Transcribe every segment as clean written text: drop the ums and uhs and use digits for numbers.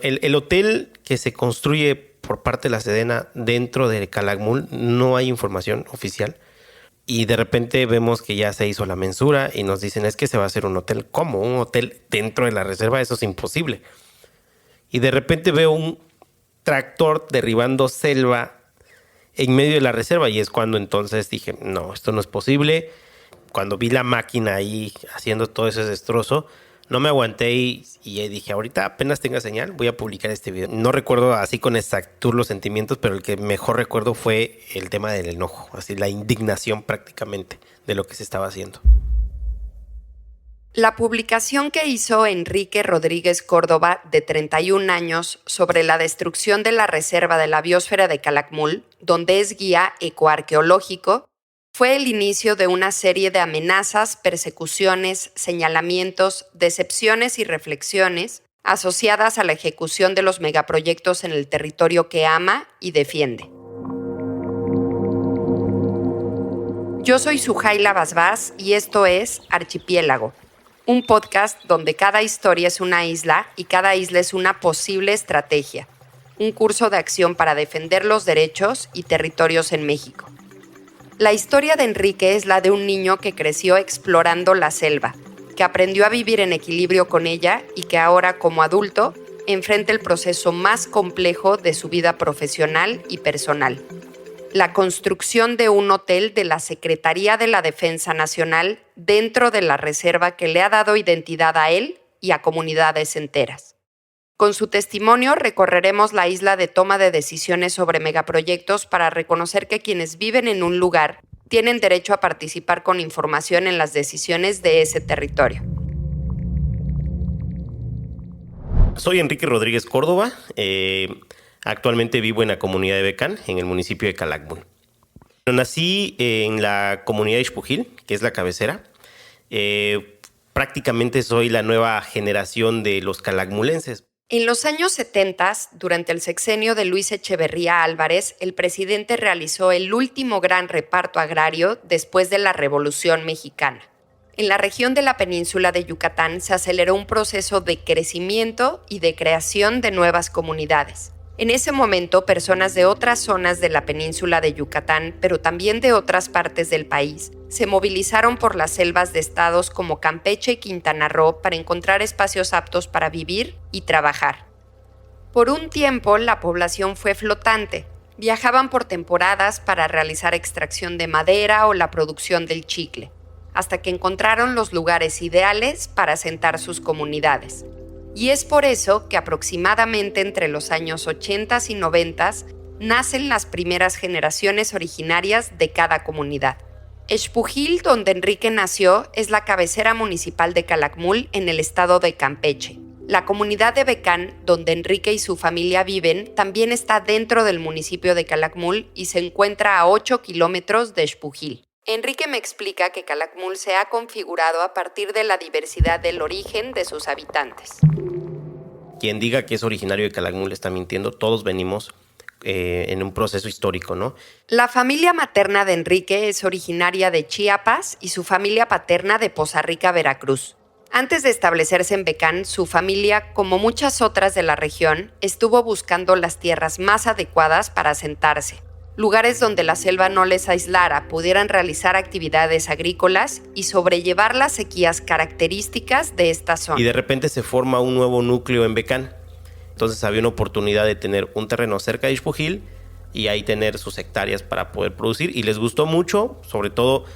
El hotel que se construye por parte de la Sedena dentro de Calakmul no hay información oficial. Y de repente vemos que ya se hizo la mensura y nos dicen es que se va a hacer un hotel. ¿Cómo? ¿Un hotel dentro de la reserva? Eso es imposible. Y de repente veo un tractor derribando selva en medio de la reserva y es cuando entonces dije, no, esto no es posible. Cuando vi la máquina ahí haciendo todo ese destrozo, no me aguanté y dije, ahorita apenas tenga señal, voy a publicar este video. No recuerdo así con exactitud los sentimientos, pero el que mejor recuerdo fue el tema del enojo, así la indignación prácticamente de lo que se estaba haciendo. La publicación que hizo Enrique Rodríguez Córdoba, de 31 años, sobre la destrucción de la reserva de la biosfera de Calakmul, donde es guía ecoarqueológico, fue el inicio de una serie de amenazas, persecuciones, señalamientos, decepciones y reflexiones asociadas a la ejecución de los megaproyectos en el territorio que ama y defiende. Yo soy Suhaila Basbás y esto es Archipiélago, un podcast donde cada historia es una isla y cada isla es una posible estrategia, un curso de acción para defender los derechos y territorios en México. La historia de Enrique es la de un niño que creció explorando la selva, que aprendió a vivir en equilibrio con ella y que ahora, como adulto, enfrenta el proceso más complejo de su vida profesional y personal: la construcción de un hotel de la Secretaría de la Defensa Nacional dentro de la reserva que le ha dado identidad a él y a comunidades enteras. Con su testimonio recorreremos la isla de toma de decisiones sobre megaproyectos para reconocer que quienes viven en un lugar tienen derecho a participar con información en las decisiones de ese territorio. Soy Enrique Rodríguez Córdoba. Actualmente vivo en la comunidad de Becán, en el municipio de Calakmul. Nací en la comunidad de Ixpujil, que es la cabecera. Prácticamente soy la nueva generación de los calakmulenses. En los años 70, durante el sexenio de Luis Echeverría Álvarez, el presidente realizó el último gran reparto agrario después de la Revolución Mexicana. En la región de la península de Yucatán se aceleró un proceso de crecimiento y de creación de nuevas comunidades. En ese momento, personas de otras zonas de la península de Yucatán, pero también de otras partes del país, se movilizaron por las selvas de estados como Campeche y Quintana Roo para encontrar espacios aptos para vivir y trabajar. Por un tiempo, la población fue flotante. Viajaban por temporadas para realizar extracción de madera o la producción del chicle, hasta que encontraron los lugares ideales para asentar sus comunidades. Y es por eso que aproximadamente entre los años 80 y 90 nacen las primeras generaciones originarias de cada comunidad. Ixpujil, donde Enrique nació, es la cabecera municipal de Calakmul en el estado de Campeche. La comunidad de Becán, donde Enrique y su familia viven, también está dentro del municipio de Calakmul y se encuentra a 8 kilómetros de Ixpujil. Enrique me explica que Calakmul se ha configurado a partir de la diversidad del origen de sus habitantes. Quien diga que es originario de Calakmul está mintiendo. Todos venimos en un proceso histórico, ¿no? La familia materna de Enrique es originaria de Chiapas y su familia paterna de Poza Rica, Veracruz. Antes de establecerse en Becán, su familia, como muchas otras de la región, estuvo buscando las tierras más adecuadas para asentarse. Lugares donde la selva no les aislara, pudieran realizar actividades agrícolas y sobrellevar las sequías características de esta zona. Y de repente se forma un nuevo núcleo en Becán. Entonces había una oportunidad de tener un terreno cerca de Ixpujil y ahí tener sus hectáreas para poder producir. Y les gustó mucho, sobre todo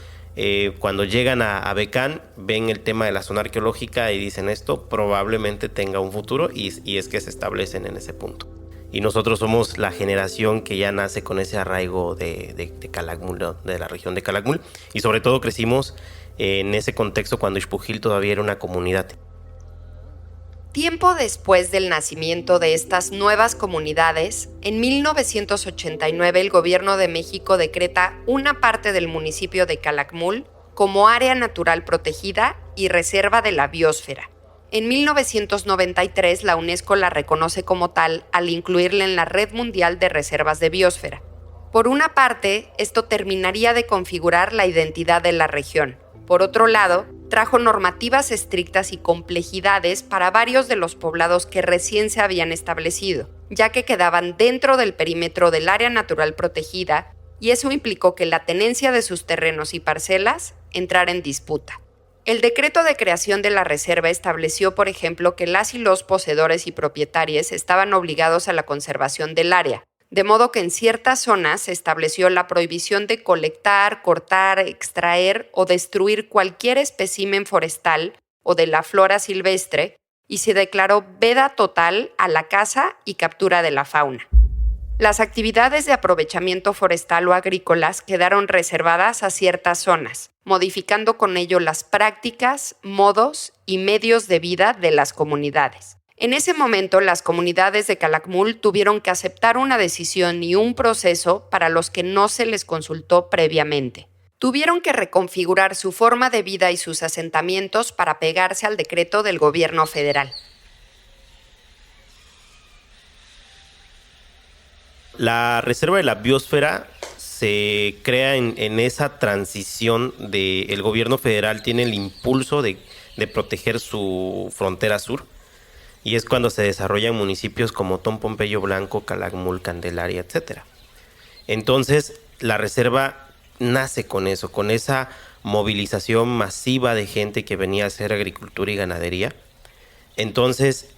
cuando llegan a Becán, ven el tema de la zona arqueológica y dicen esto probablemente tenga un futuro y es que se establecen en ese punto. Y nosotros somos la generación que ya nace con ese arraigo de Calakmul, ¿no? De la región de Calakmul. Y sobre todo crecimos en ese contexto cuando Ixpujil todavía era una comunidad. Tiempo después del nacimiento de estas nuevas comunidades, en 1989 el Gobierno de México decreta una parte del municipio de Calakmul como área natural protegida y reserva de la biosfera. En 1993, la UNESCO la reconoce como tal al incluirla en la Red Mundial de Reservas de Biosfera. Por una parte, esto terminaría de configurar la identidad de la región. Por otro lado, trajo normativas estrictas y complejidades para varios de los poblados que recién se habían establecido, ya que quedaban dentro del perímetro del área natural protegida, y eso implicó que la tenencia de sus terrenos y parcelas entrara en disputa. El decreto de creación de la reserva estableció, por ejemplo, que las y los poseedores y propietarios estaban obligados a la conservación del área, de modo que en ciertas zonas se estableció la prohibición de colectar, cortar, extraer o destruir cualquier espécimen forestal o de la flora silvestre, y se declaró veda total a la caza y captura de la fauna. Las actividades de aprovechamiento forestal o agrícolas quedaron reservadas a ciertas zonas, modificando con ello las prácticas, modos y medios de vida de las comunidades. En ese momento, las comunidades de Calakmul tuvieron que aceptar una decisión y un proceso para los que no se les consultó previamente. Tuvieron que reconfigurar su forma de vida y sus asentamientos para pegarse al decreto del gobierno federal. La Reserva de la Biosfera se crea en esa transición de el gobierno federal tiene el impulso de proteger su frontera sur, y es cuando se desarrollan municipios como Tom Pompeyo Blanco, Calakmul, Candelaria, etc. Entonces, la reserva nace con eso, con esa movilización masiva de gente que venía a hacer agricultura y ganadería. Entonces,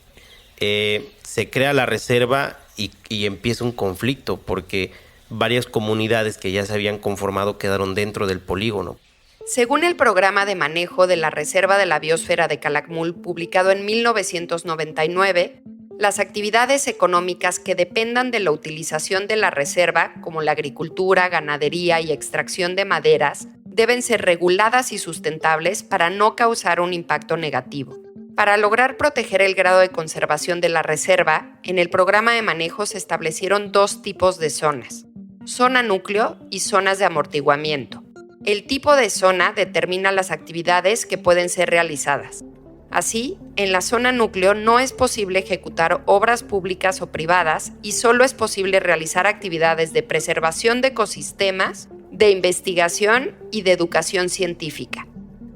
se crea la reserva y empieza un conflicto porque varias comunidades que ya se habían conformado quedaron dentro del polígono. Según el Programa de Manejo de la Reserva de la Biosfera de Calakmul, publicado en 1999, las actividades económicas que dependan de la utilización de la reserva, como la agricultura, ganadería y extracción de maderas, deben ser reguladas y sustentables para no causar un impacto negativo. Para lograr proteger el grado de conservación de la reserva, en el programa de manejo se establecieron dos tipos de zonas: zona núcleo y zonas de amortiguamiento. El tipo de zona determina las actividades que pueden ser realizadas. Así, en la zona núcleo no es posible ejecutar obras públicas o privadas y solo es posible realizar actividades de preservación de ecosistemas, de investigación y de educación científica.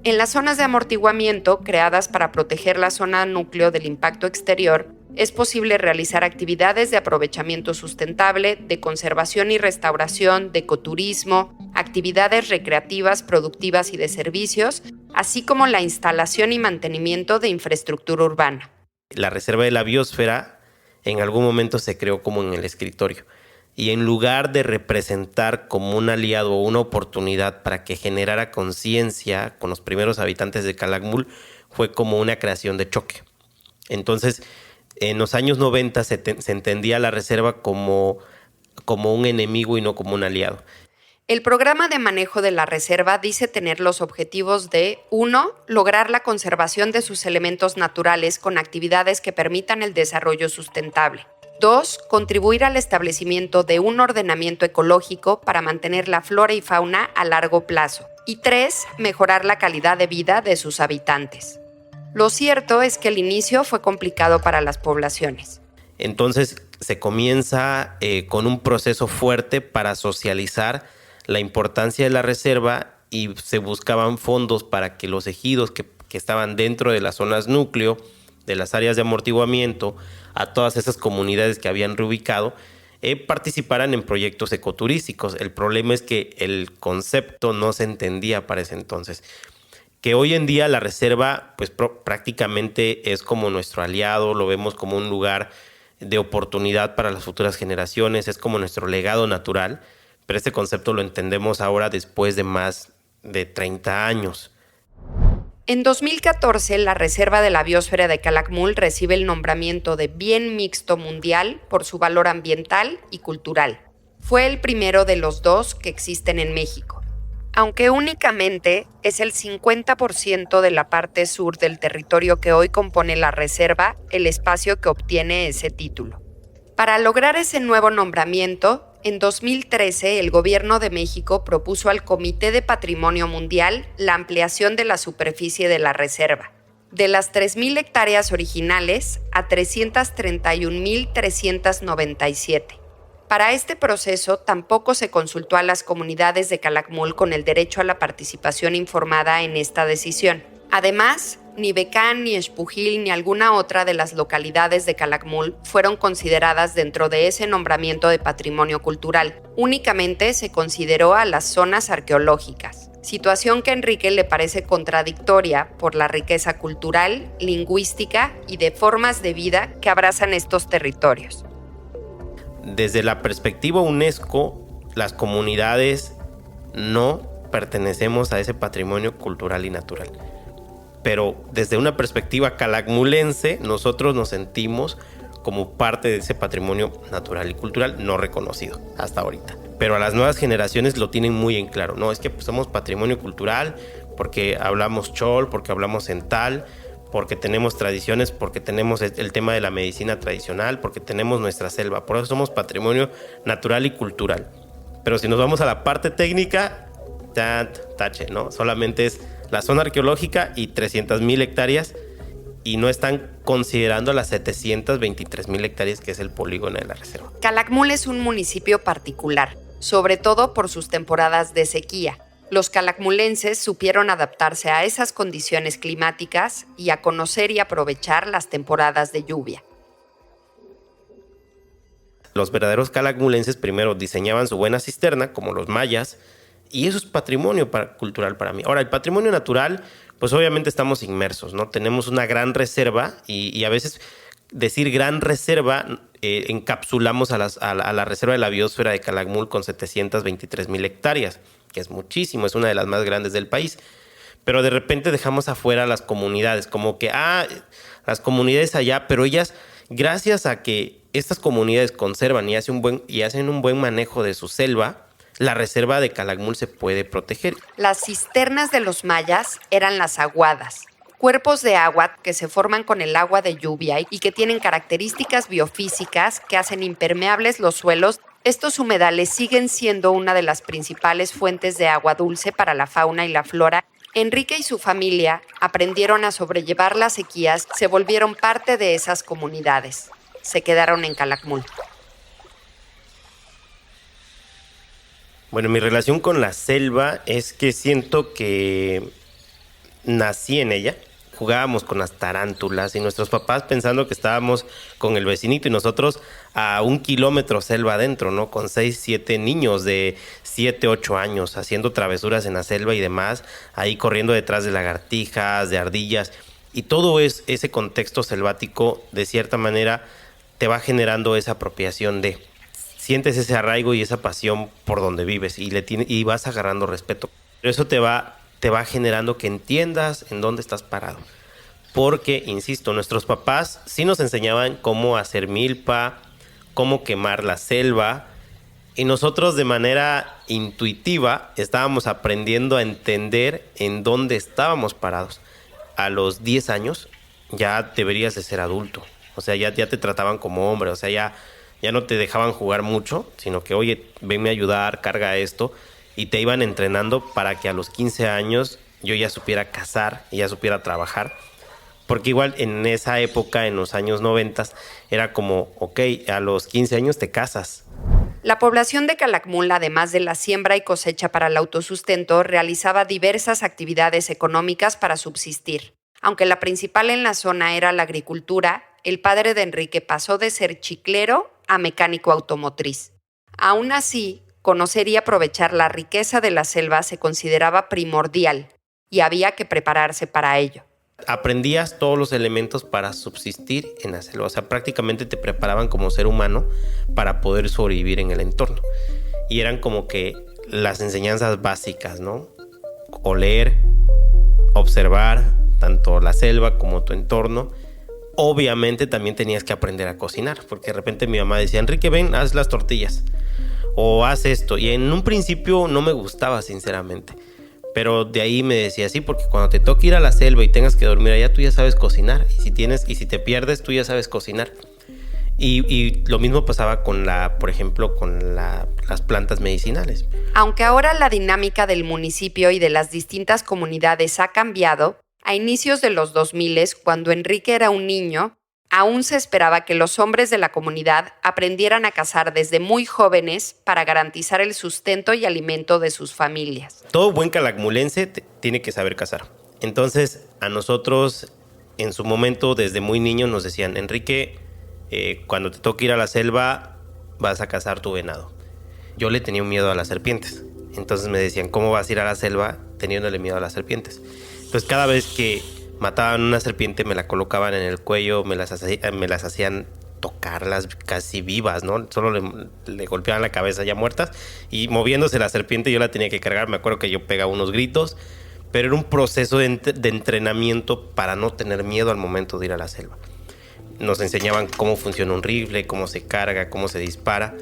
En las zonas de amortiguamiento, creadas para proteger la zona núcleo del impacto exterior, es posible realizar actividades de aprovechamiento sustentable, de conservación y restauración, de ecoturismo, actividades recreativas, productivas y de servicios, así como la instalación y mantenimiento de infraestructura urbana. La Reserva de la Biosfera en algún momento se creó como en el escritorio, y en lugar de representar como un aliado o una oportunidad para que generara conciencia con los primeros habitantes de Calakmul, fue como una creación de choque. Entonces, en los años 90 se entendía la reserva como un enemigo y no como un aliado. El programa de manejo de la reserva dice tener los objetivos de 1. Lograr la conservación de sus elementos naturales con actividades que permitan el desarrollo sustentable. 2. Contribuir al establecimiento de un ordenamiento ecológico para mantener la flora y fauna a largo plazo. Y 3. Mejorar la calidad de vida de sus habitantes. Lo cierto es que el inicio fue complicado para las poblaciones. Entonces se comienza con un proceso fuerte para socializar la importancia de la reserva, y se buscaban fondos para que los ejidos que estaban dentro de las zonas núcleo, de las áreas de amortiguamiento, a todas esas comunidades que habían reubicado, participaran en proyectos ecoturísticos. El problema es que el concepto no se entendía para ese entonces. Que hoy en día la reserva pues prácticamente es como nuestro aliado, lo vemos como un lugar de oportunidad para las futuras generaciones, es como nuestro legado natural, pero este concepto lo entendemos ahora después de más de 30 años. En 2014, la Reserva de la Biosfera de Calakmul recibe el nombramiento de Bien Mixto Mundial por su valor ambiental y cultural. Fue el primero de los dos que existen en México, aunque únicamente es el 50% de la parte sur del territorio que hoy compone la reserva el espacio que obtiene ese título. Para lograr ese nuevo nombramiento, en 2013 el Gobierno de México propuso al Comité de Patrimonio Mundial la ampliación de la superficie de la reserva, de las 3,000 hectáreas originales a 331,397. Para este proceso tampoco se consultó a las comunidades de Calakmul con el derecho a la participación informada en esta decisión. Además, ni Becán, ni Espujil, ni alguna otra de las localidades de Calakmul fueron consideradas dentro de ese nombramiento de patrimonio cultural. Únicamente se consideró a las zonas arqueológicas, situación que a Enrique le parece contradictoria por la riqueza cultural, lingüística y de formas de vida que abrazan estos territorios. Desde la perspectiva UNESCO, las comunidades no pertenecemos a ese patrimonio cultural y natural. Pero desde una perspectiva calakmulense, nosotros nos sentimos como parte de ese patrimonio natural y cultural no reconocido hasta ahorita. Pero a las nuevas generaciones lo tienen muy en claro. No, es que pues, somos patrimonio cultural porque hablamos chol, porque hablamos cental, porque tenemos tradiciones, porque tenemos el tema de la medicina tradicional, porque tenemos nuestra selva. Por eso somos patrimonio natural y cultural. Pero si nos vamos a la parte técnica, tache, ¿no? Solamente es la zona arqueológica y 300,000 hectáreas y no están considerando las 723,000 hectáreas que es el polígono de la reserva. Calakmul es un municipio particular, sobre todo por sus temporadas de sequía. Los calakmulenses supieron adaptarse a esas condiciones climáticas y a conocer y aprovechar las temporadas de lluvia. Los verdaderos calakmulenses primero diseñaban su buena cisterna, como los mayas, y eso es patrimonio cultural para mí. Ahora, el patrimonio natural, pues obviamente estamos inmersos, ¿no? Tenemos una gran reserva y a veces decir gran reserva encapsulamos a la reserva de la biosfera de Calakmul con 723,000 hectáreas, que es muchísimo, es una de las más grandes del país. Pero de repente dejamos afuera las comunidades, como que, las comunidades allá, pero ellas, gracias a que estas comunidades conservan y hacen un buen manejo de su selva, la reserva de Calakmul se puede proteger. Las cisternas de los mayas eran las aguadas, cuerpos de agua que se forman con el agua de lluvia y que tienen características biofísicas que hacen impermeables los suelos. Estos humedales siguen siendo una de las principales fuentes de agua dulce para la fauna y la flora. Enrique y su familia aprendieron a sobrellevar las sequías, se volvieron parte de esas comunidades. Se quedaron en Calakmul. Bueno, mi relación con la selva es que siento que nací en ella. Jugábamos con las tarántulas y nuestros papás pensando que estábamos con el vecinito y nosotros a 1 kilómetro selva adentro, ¿no? Con 6, 7 niños de 7, 8 años haciendo travesuras en la selva y demás, ahí corriendo detrás de lagartijas, de ardillas. Y todo ese contexto selvático, de cierta manera, te va generando esa apropiación de... Sientes ese arraigo y esa pasión por donde vives y vas agarrando respeto. Pero eso te va generando que entiendas en dónde estás parado. Porque, insisto, nuestros papás sí nos enseñaban cómo hacer milpa, cómo quemar la selva. Y nosotros de manera intuitiva estábamos aprendiendo a entender en dónde estábamos parados. A los 10 años ya deberías de ser adulto. O sea, ya te trataban como hombre. O sea, ya no te dejaban jugar mucho, sino que, oye, venme a ayudar, carga esto. Y te iban entrenando para que a los 15 años yo ya supiera cazar y ya supiera trabajar. Porque igual en esa época, en los años 90, era como, ok, a los 15 años te casas. La población de Calakmul, además de la siembra y cosecha para el autosustento, realizaba diversas actividades económicas para subsistir. Aunque la principal en la zona era la agricultura, el padre de Enrique pasó de ser chiclero a mecánico automotriz. Aún así, conocer y aprovechar la riqueza de la selva se consideraba primordial y había que prepararse para ello. Aprendías todos los elementos para subsistir en la selva. O sea, prácticamente te preparaban como ser humano para poder sobrevivir en el entorno. Y eran como que las enseñanzas básicas, ¿no? Oler, observar tanto la selva como tu entorno. Obviamente también tenías que aprender a cocinar, porque de repente mi mamá decía, Enrique, ven, haz las tortillas o haz esto. Y en un principio no me gustaba, sinceramente. Pero de ahí me decía, sí, porque cuando te toque ir a la selva y tengas que dormir allá, tú ya sabes cocinar. Y si te pierdes, tú ya sabes cocinar. Y lo mismo pasaba por ejemplo, con las plantas medicinales. Aunque ahora la dinámica del municipio y de las distintas comunidades ha cambiado, a inicios de los 2000, cuando Enrique era un niño, aún se esperaba que los hombres de la comunidad aprendieran a cazar desde muy jóvenes para garantizar el sustento y alimento de sus familias. Todo buen calakmulense tiene que saber cazar. Entonces, a nosotros, en su momento, desde muy niños, nos decían, Enrique, cuando te toque ir a la selva, vas a cazar tu venado. Yo le tenía un miedo a las serpientes. Entonces me decían, ¿cómo vas a ir a la selva teniéndole miedo a las serpientes? Entonces, cada vez que mataban una serpiente, me la colocaban en el cuello, me las hacían tocarlas casi vivas, ¿no? Solo le golpeaban la cabeza ya muertas y moviéndose la serpiente yo la tenía que cargar. Me acuerdo que yo pegaba unos gritos, pero era un proceso de entrenamiento para no tener miedo al momento de ir a la selva. Nos enseñaban cómo funciona un rifle, cómo se carga, cómo se dispara.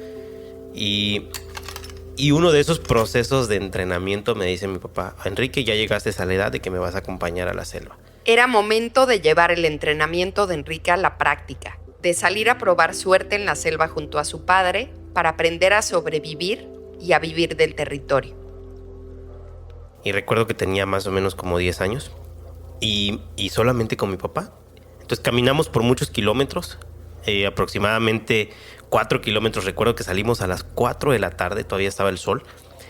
Y uno de esos procesos de entrenamiento me dice mi papá, Enrique, ya llegaste a la edad de que me vas a acompañar a la selva. Era momento de llevar el entrenamiento de Enrique a la práctica, de salir a probar suerte en la selva junto a su padre para aprender a sobrevivir y a vivir del territorio. Y recuerdo que tenía más o menos como 10 años y solamente con mi papá. Entonces caminamos por muchos kilómetros, aproximadamente 4 kilómetros. Recuerdo que salimos a las 4 de la tarde, todavía estaba el sol,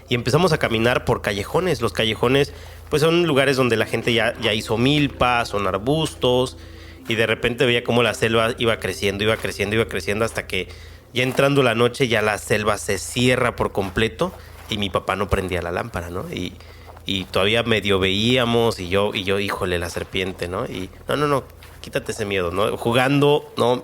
y empezamos a caminar por callejones. Los callejones pues son lugares donde la gente ya hizo milpa, son arbustos, y de repente veía cómo la selva iba creciendo hasta que ya entrando la noche ya la selva se cierra por completo y mi papá no prendía la lámpara, ¿no? Y todavía medio veíamos y yo, híjole, la serpiente, ¿no? Y no, quítate ese miedo, ¿no? Jugando, ¿no?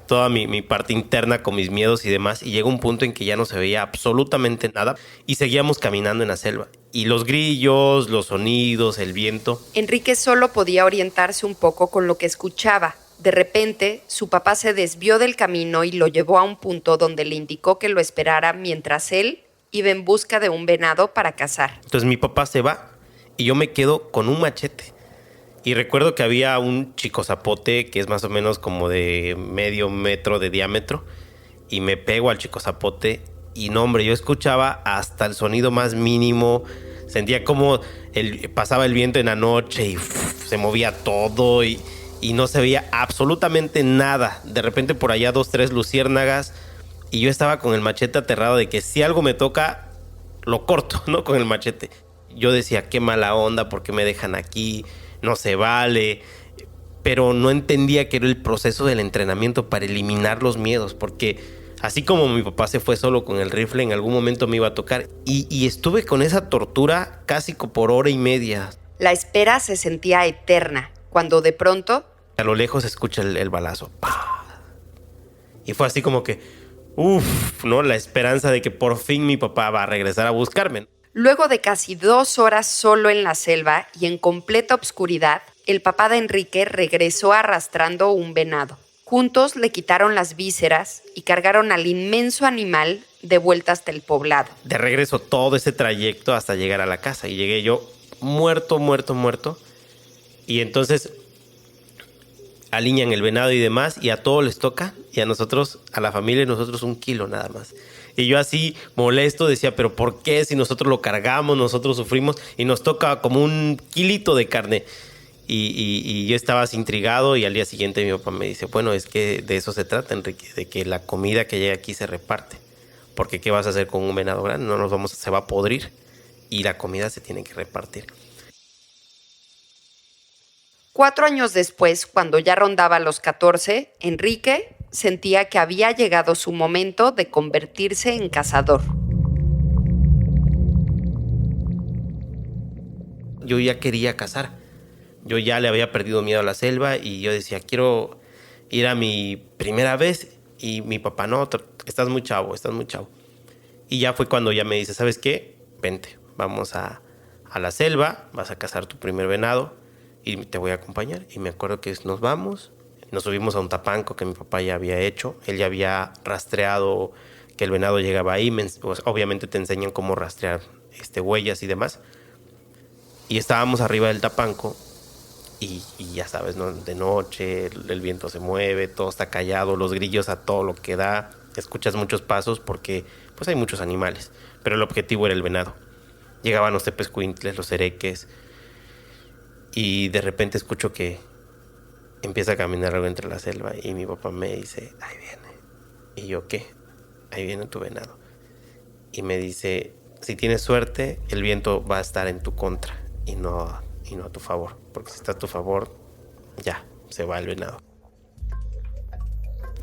Toda mi parte interna con mis miedos y demás, y llegó un punto en que ya no se veía absolutamente nada y seguíamos caminando en la selva. Y los grillos, los sonidos, el viento. Enrique solo podía orientarse un poco con lo que escuchaba. De repente, su papá se desvió del camino y lo llevó a un punto donde le indicó que lo esperara mientras él iba en busca de un venado para cazar. Entonces mi papá se va y yo me quedo con un machete. Y recuerdo que había un chico zapote que es más o menos como de medio metro de diámetro. Y me pego al chico zapote. Y no, hombre, yo escuchaba hasta el sonido más mínimo. Sentía como pasaba el viento en la noche y se movía todo. Y no se veía absolutamente nada. De repente por allá 2, 3 luciérnagas. Y yo estaba con el machete aterrado de que si algo me toca, lo corto, ¿no? Con el machete. Yo decía, qué mala onda, ¿por qué me dejan aquí? No se vale, pero no entendía que era el proceso del entrenamiento para eliminar los miedos, porque así como mi papá se fue solo con el rifle, en algún momento me iba a tocar y estuve con esa tortura casi por hora y media. La espera se sentía eterna, cuando de pronto... A lo lejos se escucha el balazo. ¡Pah! Y fue así como que, ¿no? La esperanza de que por fin mi papá va a regresar a buscarme. Luego de casi 2 horas solo en la selva y en completa obscuridad, el papá de Enrique regresó arrastrando un venado. Juntos le quitaron las vísceras y cargaron al inmenso animal de vuelta hasta el poblado. De regreso todo ese trayecto hasta llegar a la casa y llegué yo muerto. Y entonces alinean el venado y demás y a todos les toca y a nosotros, a la familia, nosotros 1 kilo nada más. Y yo así molesto decía, pero ¿por qué si nosotros lo cargamos, nosotros sufrimos y nos toca como 1 kilito de carne? Y yo estaba así intrigado y al día siguiente mi papá me dice, bueno, es que de eso se trata, Enrique, de que la comida que llega aquí se reparte. Porque ¿qué vas a hacer con un venado grande? Se va a podrir y la comida se tiene que repartir. 4 años después, cuando ya rondaba los 14, Enrique sentía que había llegado su momento de convertirse en cazador. Yo ya quería cazar. Yo ya le había perdido miedo a la selva y yo decía, quiero ir a mi primera vez. Y mi papá, no, estás muy chavo. Y ya fue cuando ya me dice, ¿sabes qué? Vente, vamos a la selva, vas a cazar tu primer venado y te voy a acompañar. Y me acuerdo que nos vamos. Nos subimos a un tapanco que mi papá ya había hecho. Él ya había rastreado que el venado llegaba ahí. Pues, obviamente te enseñan cómo rastrear huellas y demás. Y estábamos arriba del tapanco. Y ya sabes, ¿no? De noche, el viento se mueve, todo está callado, los grillos a todo lo que da. Escuchas muchos pasos porque pues hay muchos animales. Pero el objetivo era el venado. Llegaban los tepezcuintles, los ereques. Y de repente escucho que empieza a caminar algo entre la selva y mi papá me dice, ahí viene. Y yo, ¿qué? Ahí viene tu venado. Y me dice, si tienes suerte, el viento va a estar en tu contra y no y no a tu favor. Porque si está a tu favor, ya, se va el venado.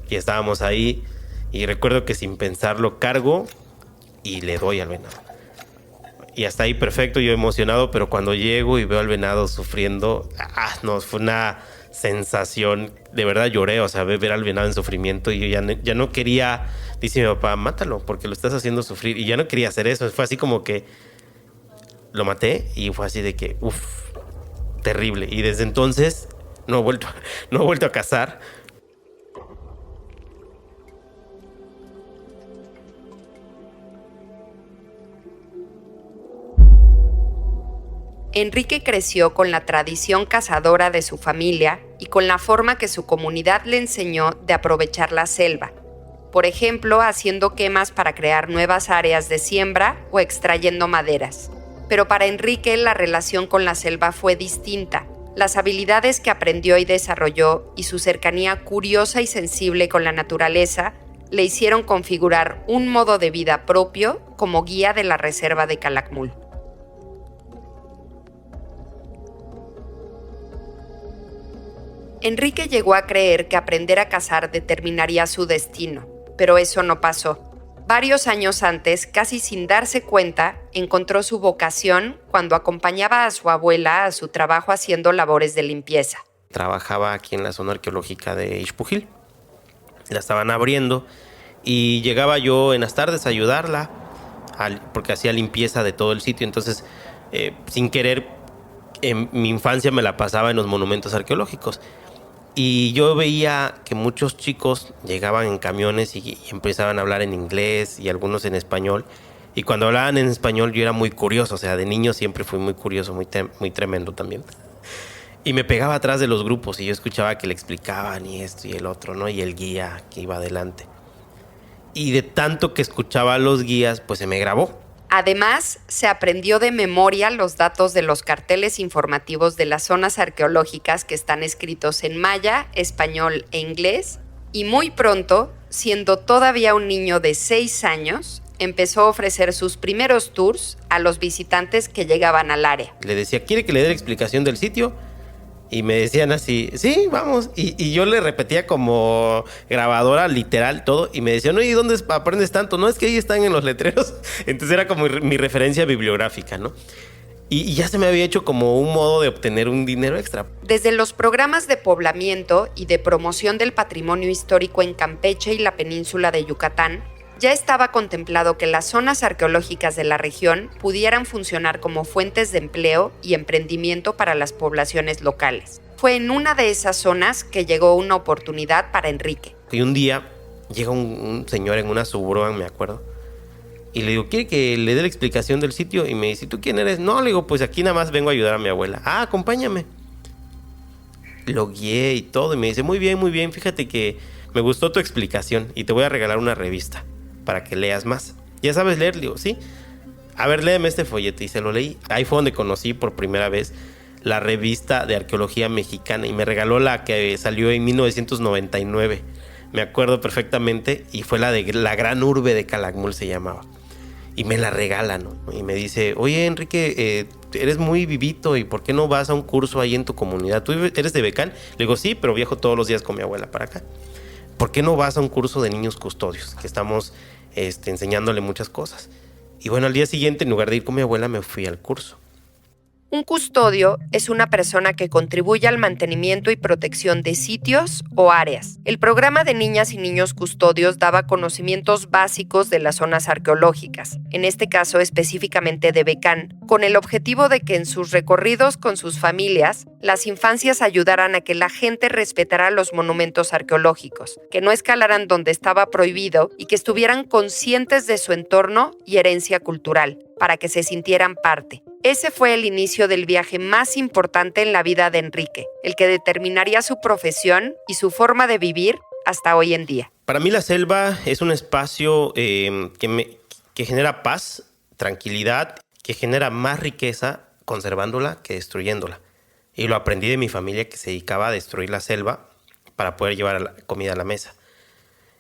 Y estábamos ahí y recuerdo que sin pensarlo cargo y le doy al venado. Y hasta ahí perfecto, yo emocionado, pero cuando llego y veo al venado sufriendo, no, fue una sensación, de verdad lloré, o sea, ver al venado en sufrimiento y yo ya no quería, dice mi papá, mátalo porque lo estás haciendo sufrir, y ya no quería hacer eso, fue así como que lo maté y fue así de que, terrible, y desde entonces no he vuelto a cazar. Enrique creció con la tradición cazadora de su familia y con la forma que su comunidad le enseñó de aprovechar la selva. Por ejemplo, haciendo quemas para crear nuevas áreas de siembra o extrayendo maderas. Pero para Enrique la relación con la selva fue distinta. Las habilidades que aprendió y desarrolló y su cercanía curiosa y sensible con la naturaleza le hicieron configurar un modo de vida propio como guía de la reserva de Calakmul. Enrique llegó a creer que aprender a cazar determinaría su destino, pero eso no pasó. Varios años antes, casi sin darse cuenta, encontró su vocación cuando acompañaba a su abuela a su trabajo haciendo labores de limpieza. Trabajaba aquí en la zona arqueológica de Ixpujil. La estaban abriendo y llegaba yo en las tardes a ayudarla porque hacía limpieza de todo el sitio. Entonces, sin querer, en mi infancia me la pasaba en los monumentos arqueológicos. Y yo veía que muchos chicos llegaban en camiones y empezaban a hablar en inglés y algunos en español. Y cuando hablaban en español yo era muy curioso, o sea, de niño siempre fui muy curioso, muy tremendo también. Y me pegaba atrás de los grupos y yo escuchaba que le explicaban y esto y el otro, ¿no? Y el guía que iba adelante. Y de tanto que escuchaba a los guías, pues se me grabó. Además, se aprendió de memoria los datos de los carteles informativos de las zonas arqueológicas que están escritos en maya, español e inglés, y muy pronto, siendo todavía un niño de 6 años, empezó a ofrecer sus primeros tours a los visitantes que llegaban al área. Le decía, ¿quiere que le dé la explicación del sitio? Y me decían así, sí, vamos. Y yo le repetía como grabadora, literal, todo. Y me decían, ¿y dónde aprendes tanto? No, es que ahí están en los letreros. Entonces era como mi referencia bibliográfica, ¿no? Y ya se me había hecho como un modo de obtener un dinero extra. Desde los programas de poblamiento y de promoción del patrimonio histórico en Campeche y la península de Yucatán, ya estaba contemplado que las zonas arqueológicas de la región pudieran funcionar como fuentes de empleo y emprendimiento para las poblaciones locales. Fue en una de esas zonas que llegó una oportunidad para Enrique. Y un día llega un señor en una Suburban, me acuerdo, y le digo, ¿quiere que le dé la explicación del sitio? Y me dice, ¿tú quién eres? No, le digo, pues aquí nada más vengo a ayudar a mi abuela. Acompáñame. Lo guié y todo, y me dice, muy bien, fíjate que me gustó tu explicación y te voy a regalar una revista para que leas más. ¿Ya sabes leer? Le digo, sí. A ver, léeme este folleto. Y se lo leí. Ahí fue donde conocí por primera vez la revista de arqueología mexicana y me regaló la que salió en 1999. Me acuerdo perfectamente y fue la de La Gran Urbe de Calakmul, se llamaba. Y me la regala, ¿no? Y me dice, oye, Enrique, eres muy vivito y ¿por qué no vas a un curso ahí en tu comunidad? ¿Tú eres de Becán? Le digo, sí, pero viajo todos los días con mi abuela para acá. ¿Por qué no vas a un curso de niños custodios? Que estamos enseñándole muchas cosas. Y bueno, al día siguiente, en lugar de ir con mi abuela, me fui al curso. Un custodio es una persona que contribuye al mantenimiento y protección de sitios o áreas. El programa de niñas y niños custodios daba conocimientos básicos de las zonas arqueológicas, en este caso específicamente de Becán, con el objetivo de que en sus recorridos con sus familias, las infancias ayudaran a que la gente respetara los monumentos arqueológicos, que no escalaran donde estaba prohibido y que estuvieran conscientes de su entorno y herencia cultural, para que se sintieran parte. Ese fue el inicio del viaje más importante en la vida de Enrique, el que determinaría su profesión y su forma de vivir hasta hoy en día. Para mí la selva es un espacio que genera paz, tranquilidad, que genera más riqueza conservándola que destruyéndola. Y lo aprendí de mi familia que se dedicaba a destruir la selva para poder llevar la comida a la mesa.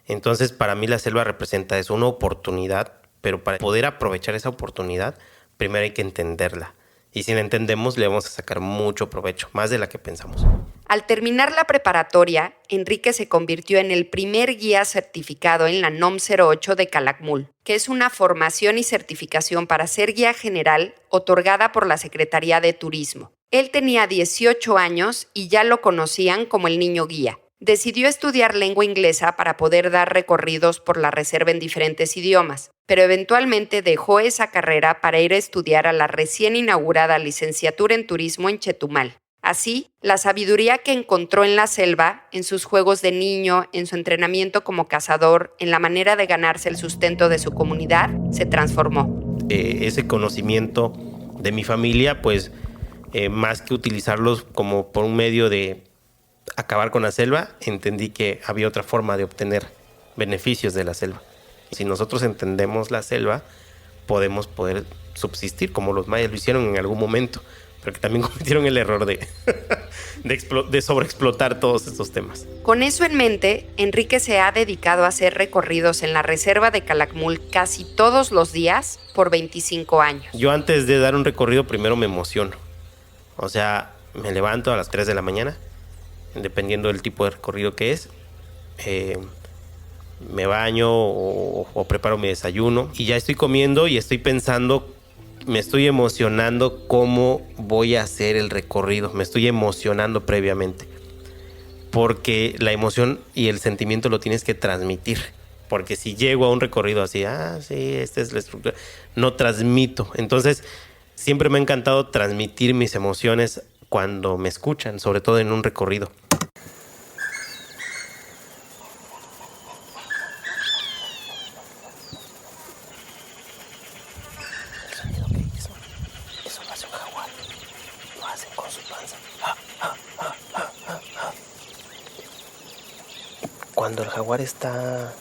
Entonces para mí la selva representa una oportunidad, pero para poder aprovechar esa oportunidad primero hay que entenderla Y si la entendemos, le vamos a sacar mucho provecho, más de la que pensamos. Al terminar la preparatoria, Enrique se convirtió en el primer guía certificado en la NOM 08 de Calakmul, que es una formación y certificación para ser guía general otorgada por la Secretaría de Turismo. Él tenía 18 años y ya lo conocían como el niño guía. Decidió estudiar lengua inglesa para poder dar recorridos por la reserva en diferentes idiomas, pero eventualmente dejó esa carrera para ir a estudiar a la recién inaugurada licenciatura en turismo en Chetumal. Así, la sabiduría que encontró en la selva, en sus juegos de niño, en su entrenamiento como cazador, en la manera de ganarse el sustento de su comunidad, se transformó. Ese conocimiento de mi familia, pues más que utilizarlos como por un medio de acabar con la selva, entendí que había otra forma de obtener beneficios de la selva. Si nosotros entendemos la selva, podemos poder subsistir como los mayas lo hicieron en algún momento, pero que también cometieron el error de sobreexplotar todos estos temas. Con eso en mente, Enrique se ha dedicado a hacer recorridos en la reserva de Calakmul casi todos los días por 25 años. Yo antes de dar un recorrido primero me emociono. O sea, me levanto a las 3 de la mañana, dependiendo del tipo de recorrido que es. Me baño o preparo mi desayuno y ya estoy comiendo y estoy pensando, me estoy emocionando cómo voy a hacer el recorrido. Me estoy emocionando previamente. Porque la emoción y el sentimiento lo tienes que transmitir. Porque si llego a un recorrido así, sí, esta es la estructura, no transmito. Entonces, siempre me ha encantado transmitir mis emociones cuando me escuchan, sobre todo en un recorrido. Eso lo hace un jaguar. Lo hace con su panza. Cuando el jaguar está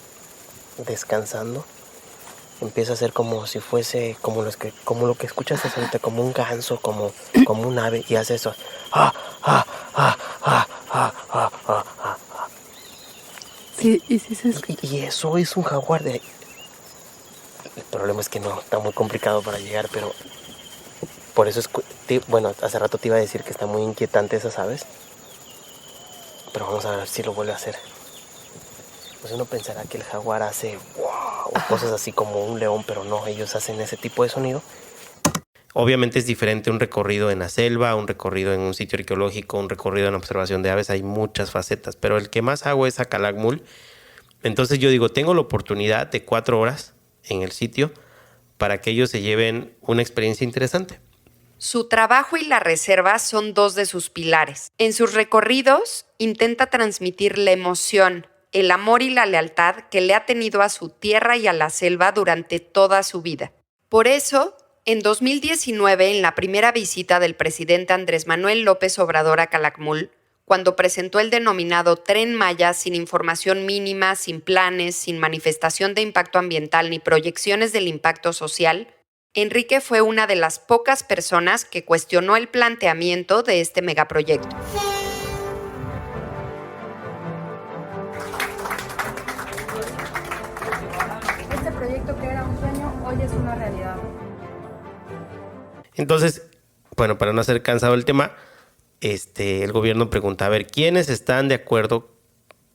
descansando, empieza a ser como si fuese como lo que escuchas ahorita, como un ganso, como un ave, y hace eso. Sí, y sí se escucha. Y eso es un jaguar de... El problema es que no, está muy complicado para llegar, pero por eso es... Bueno, hace rato te iba a decir que está muy inquietante esas aves, pero vamos a ver si lo vuelve a hacer. Pues uno pensará que el jaguar hace wow, o cosas así como un león, pero no, ellos hacen ese tipo de sonido. Obviamente es diferente un recorrido en la selva, un recorrido en un sitio arqueológico, un recorrido en observación de aves, hay muchas facetas, pero el que más hago es a Calakmul. Entonces yo digo, tengo la oportunidad de 4 horas en el sitio para que ellos se lleven una experiencia interesante. Su trabajo y la reserva son 2 de sus pilares. En sus recorridos intenta transmitir la emoción, el amor y la lealtad que le ha tenido a su tierra y a la selva durante toda su vida. Por eso, en 2019, en la primera visita del presidente Andrés Manuel López Obrador a Calakmul, cuando presentó el denominado Tren Maya sin información mínima, sin planes, sin manifestación de impacto ambiental ni proyecciones del impacto social, Enrique fue una de las pocas personas que cuestionó el planteamiento de este megaproyecto. Este proyecto que era un sueño, hoy es una realidad. Entonces, bueno, para no hacer cansado el tema, el gobierno pregunta, a ver, ¿quiénes están de acuerdo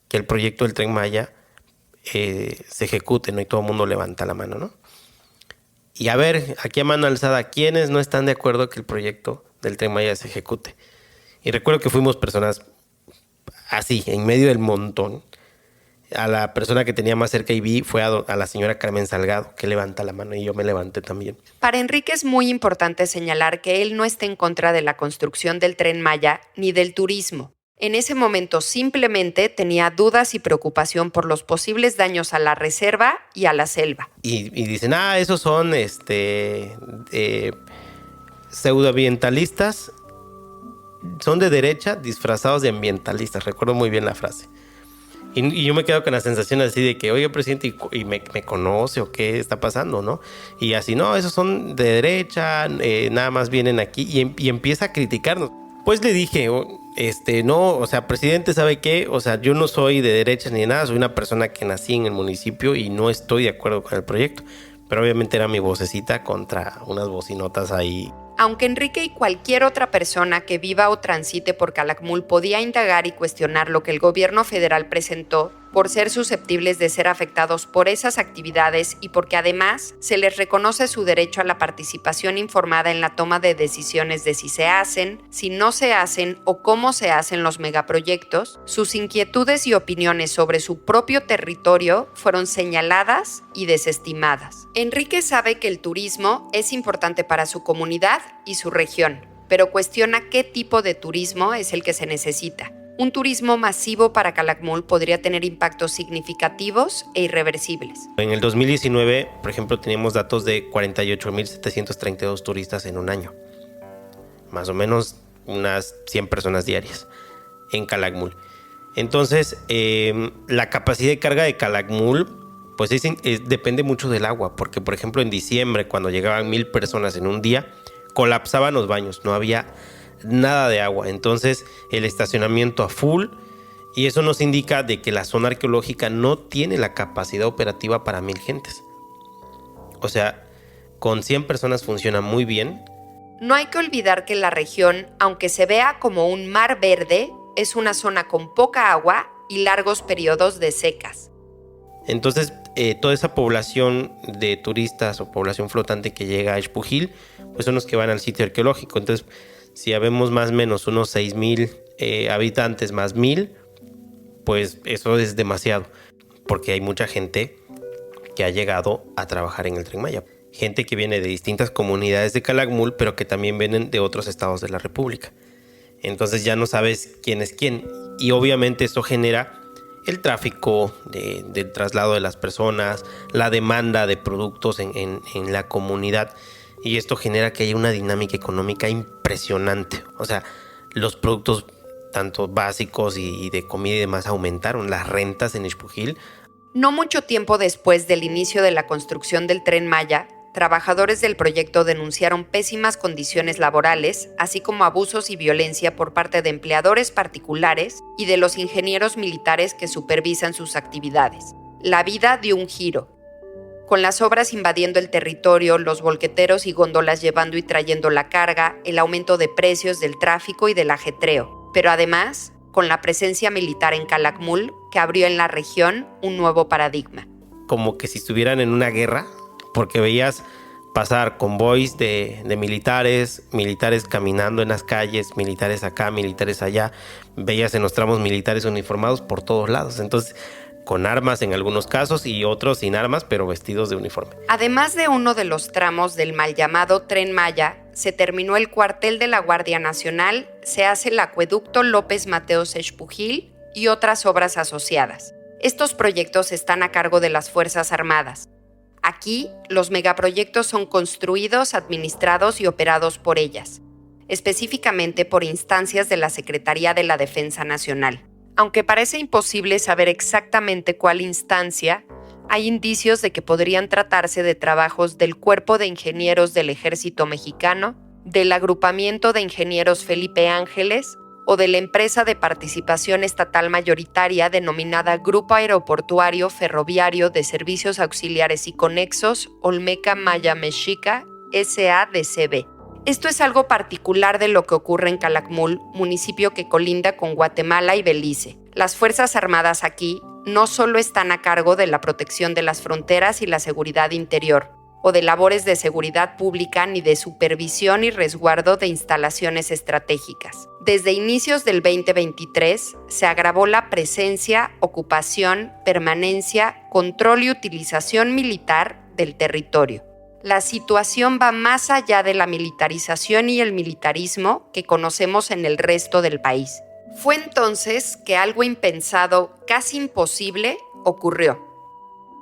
que el proyecto del Tren Maya se ejecute? ¿No? Y todo el mundo levanta la mano, ¿no? Y a ver, aquí a mano alzada, ¿quiénes no están de acuerdo que el proyecto del Tren Maya se ejecute? Y recuerdo que fuimos personas así, en medio del montón. A la persona que tenía más cerca y vi fue a la señora Carmen Salgado, que levanta la mano, y yo me levanté también. Para Enrique es muy importante señalar que él no está en contra de la construcción del Tren Maya ni del turismo. En ese momento simplemente tenía dudas y preocupación por los posibles daños a la reserva y a la selva. Y dicen, esos son pseudoambientalistas, son de derecha disfrazados de ambientalistas. Recuerdo muy bien la frase. Y yo me quedo con la sensación así de que, oye, presidente, ¿y me conoce o qué está pasando, no? Y así, no, esos son de derecha, nada más vienen aquí y empieza a criticarnos. Pues le dije, no, o sea, presidente, ¿sabe qué? O sea, yo no soy de derecha ni nada, soy una persona que nací en el municipio y no estoy de acuerdo con el proyecto. Pero obviamente era mi vocecita contra unas bocinotas ahí. Aunque Enrique y cualquier otra persona que viva o transite por Calakmul podía indagar y cuestionar lo que el gobierno federal presentó, por ser susceptibles de ser afectados por esas actividades y porque además se les reconoce su derecho a la participación informada en la toma de decisiones de si se hacen, si no se hacen o cómo se hacen los megaproyectos, sus inquietudes y opiniones sobre su propio territorio fueron señaladas y desestimadas. Enrique sabe que el turismo es importante para su comunidad y su región, pero cuestiona qué tipo de turismo es el que se necesita. Un turismo masivo para Calakmul podría tener impactos significativos e irreversibles. En el 2019, por ejemplo, teníamos datos de 48.732 turistas en un año. Más o menos unas 100 personas diarias en Calakmul. Entonces, la capacidad de carga de Calakmul pues depende mucho del agua. Porque, por ejemplo, en diciembre, cuando llegaban 1,000 personas en un día, colapsaban los baños. No había nada de agua, entonces el estacionamiento a full, y eso nos indica de que la zona arqueológica no tiene la capacidad operativa para 1,000 gentes. O sea, con 100 personas funciona muy bien. No hay que olvidar que la región, aunque se vea como un mar verde, es una zona con poca agua y largos periodos de secas. Entonces, toda esa población de turistas o población flotante que llega a Xpujil, pues son los que van al sitio arqueológico. Entonces, si habemos más o menos unos 6,000 habitantes más 1,000, pues eso es demasiado, porque hay mucha gente que ha llegado a trabajar en el Tren Maya. Gente que viene de distintas comunidades de Calakmul, pero que también vienen de otros estados de la República. Entonces ya no sabes quién es quién. Y obviamente esto genera el tráfico del traslado de las personas, la demanda de productos en la comunidad. Y esto genera que haya una dinámica económica impresionante. O sea, los productos tanto básicos y de comida y demás aumentaron. Las rentas en Xpujil. No mucho tiempo después del inicio de la construcción del Tren Maya, trabajadores del proyecto denunciaron pésimas condiciones laborales, así como abusos y violencia por parte de empleadores particulares y de los ingenieros militares que supervisan sus actividades. La vida dio un giro. Con las obras invadiendo el territorio, los volqueteros y góndolas llevando y trayendo la carga, el aumento de precios del tráfico y del ajetreo. Pero además, con la presencia militar en Calakmul, que abrió en la región un nuevo paradigma. Como que si estuvieran en una guerra, porque veías pasar convoys de militares caminando en las calles, militares acá, militares allá, veías en los tramos militares uniformados por todos lados. Entonces, con armas en algunos casos y otros sin armas, pero vestidos de uniforme. Además de uno de los tramos del mal llamado Tren Maya, se terminó el cuartel de la Guardia Nacional, se hace el acueducto López Mateos Xpujil y otras obras asociadas. Estos proyectos están a cargo de las Fuerzas Armadas. Aquí, los megaproyectos son construidos, administrados y operados por ellas, específicamente por instancias de la Secretaría de la Defensa Nacional. Aunque parece imposible saber exactamente cuál instancia, hay indicios de que podrían tratarse de trabajos del Cuerpo de Ingenieros del Ejército Mexicano, del Agrupamiento de Ingenieros Felipe Ángeles o de la empresa de participación estatal mayoritaria denominada Grupo Aeroportuario Ferroviario de Servicios Auxiliares y Conexos Olmeca Maya Mexica SADCB. Esto es algo particular de lo que ocurre en Calakmul, municipio que colinda con Guatemala y Belice. Las Fuerzas Armadas aquí no solo están a cargo de la protección de las fronteras y la seguridad interior, o de labores de seguridad pública ni de supervisión y resguardo de instalaciones estratégicas. Desde inicios del 2023 se agravó la presencia, ocupación, permanencia, control y utilización militar del territorio. La situación va más allá de la militarización y el militarismo que conocemos en el resto del país. Fue entonces que algo impensado, casi imposible, ocurrió.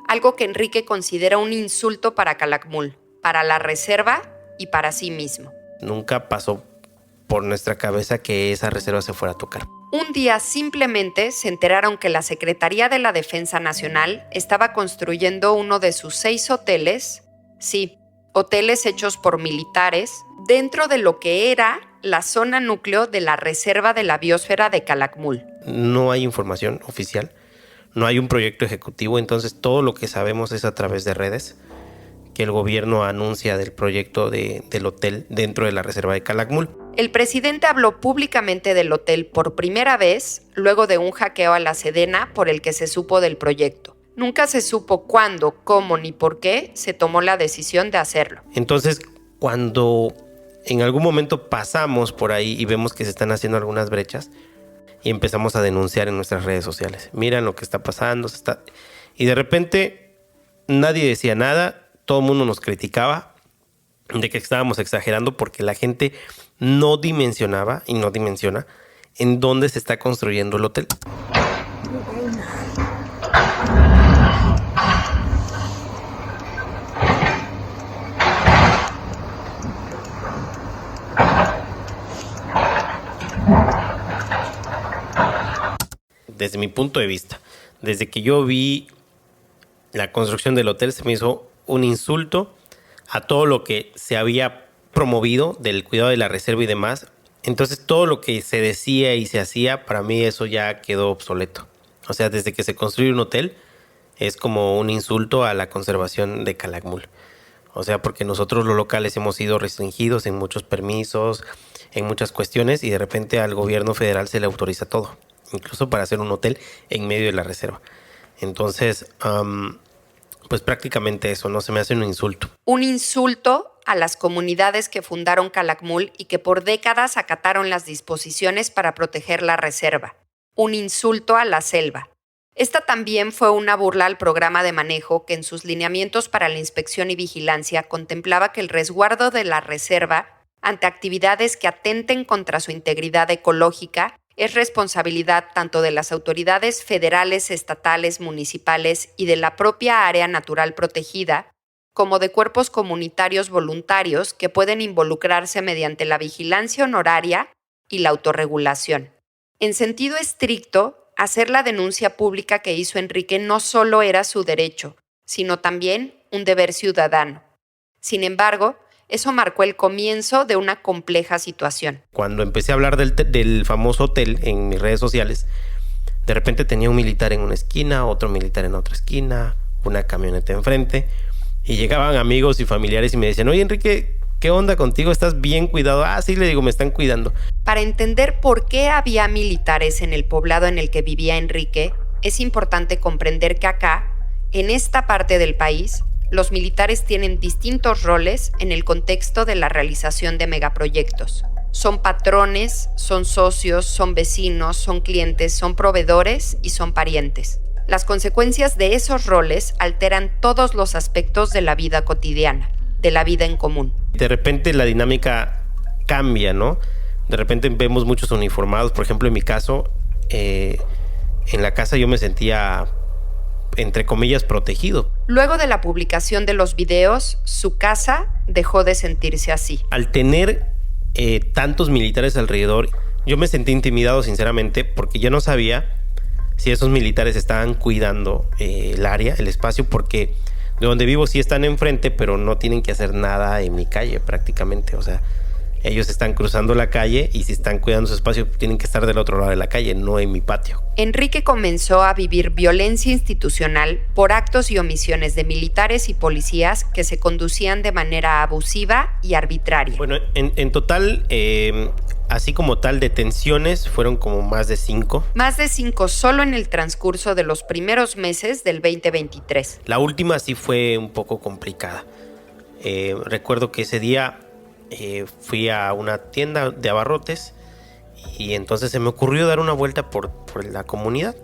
Algo que Enrique considera un insulto para Calakmul, para la reserva y para sí mismo. Nunca pasó por nuestra cabeza que esa reserva se fuera a tocar. Un día simplemente se enteraron que la Secretaría de la Defensa Nacional estaba construyendo uno de sus 6 hoteles, sí, hoteles hechos por militares, dentro de lo que era la zona núcleo de la Reserva de la Biosfera de Calakmul. No hay información oficial, no hay un proyecto ejecutivo, entonces todo lo que sabemos es a través de redes, que el gobierno anuncia del proyecto del hotel dentro de la reserva de Calakmul. El presidente habló públicamente del hotel por primera vez luego de un hackeo a la Sedena por el que se supo del proyecto. Nunca se supo cuándo, cómo ni por qué se tomó la decisión de hacerlo. Entonces, cuando en algún momento pasamos por ahí y vemos que se están haciendo algunas brechas y empezamos a denunciar en nuestras redes sociales. Miren lo que está pasando. Y de repente nadie decía nada. Todo el mundo nos criticaba de que estábamos exagerando porque la gente no dimensionaba y no dimensiona en dónde se está construyendo el hotel. Desde mi punto de vista, desde que yo vi la construcción del hotel, se me hizo un insulto a todo lo que se había promovido del cuidado de la reserva y demás. Entonces todo lo que se decía y se hacía, para mí eso ya quedó obsoleto. O sea, desde que se construye un hotel es como un insulto a la conservación de Calakmul. O sea, porque nosotros los locales hemos sido restringidos en muchos permisos, en muchas cuestiones, y de repente al gobierno federal se le autoriza todo, incluso para hacer un hotel en medio de la reserva. Entonces, pues prácticamente eso, ¿no? Se me hace un insulto. Un insulto a las comunidades que fundaron Calakmul y que por décadas acataron las disposiciones para proteger la reserva. Un insulto a la selva. Esta también fue una burla al programa de manejo que en sus lineamientos para la inspección y vigilancia contemplaba que el resguardo de la reserva ante actividades que atenten contra su integridad ecológica es responsabilidad tanto de las autoridades federales, estatales, municipales y de la propia área natural protegida, como de cuerpos comunitarios voluntarios que pueden involucrarse mediante la vigilancia honoraria y la autorregulación. En sentido estricto, hacer la denuncia pública que hizo Enrique no solo era su derecho, sino también un deber ciudadano. Sin embargo, eso marcó el comienzo de una compleja situación. Cuando empecé a hablar del famoso hotel en mis redes sociales, de repente tenía un militar en una esquina, otro militar en otra esquina, una camioneta enfrente, y llegaban amigos y familiares y me decían, oye Enrique, ¿qué onda contigo? ¿Estás bien cuidado? Ah, sí, le digo, me están cuidando. Para entender por qué había militares en el poblado en el que vivía Enrique, es importante comprender que acá, en esta parte del país, los militares tienen distintos roles en el contexto de la realización de megaproyectos. Son patrones, son socios, son vecinos, son clientes, son proveedores y son parientes. Las consecuencias de esos roles alteran todos los aspectos de la vida cotidiana, de la vida en común. De repente la dinámica cambia, ¿no? De repente vemos muchos uniformados. Por ejemplo, en mi caso, en la casa yo me sentía, entre comillas, protegido. Luego de la publicación de los videos, su casa dejó de sentirse así. Al tener tantos militares alrededor, yo me sentí intimidado, sinceramente, porque yo no sabía si esos militares estaban cuidando el área, el espacio, porque de donde vivo sí están enfrente, pero no tienen que hacer nada en mi calle prácticamente. O sea, ellos están cruzando la calle y si están cuidando su espacio tienen que estar del otro lado de la calle, no en mi patio. Enrique comenzó a vivir violencia institucional por actos y omisiones de militares y policías que se conducían de manera abusiva y arbitraria. Bueno, en total, así como tal, detenciones fueron como más de 5. Más de 5 solo en el transcurso de los primeros meses del 2023. La última sí fue un poco complicada. Recuerdo que ese día fui a una tienda de abarrotes y entonces se me ocurrió dar una vuelta por la comunidad.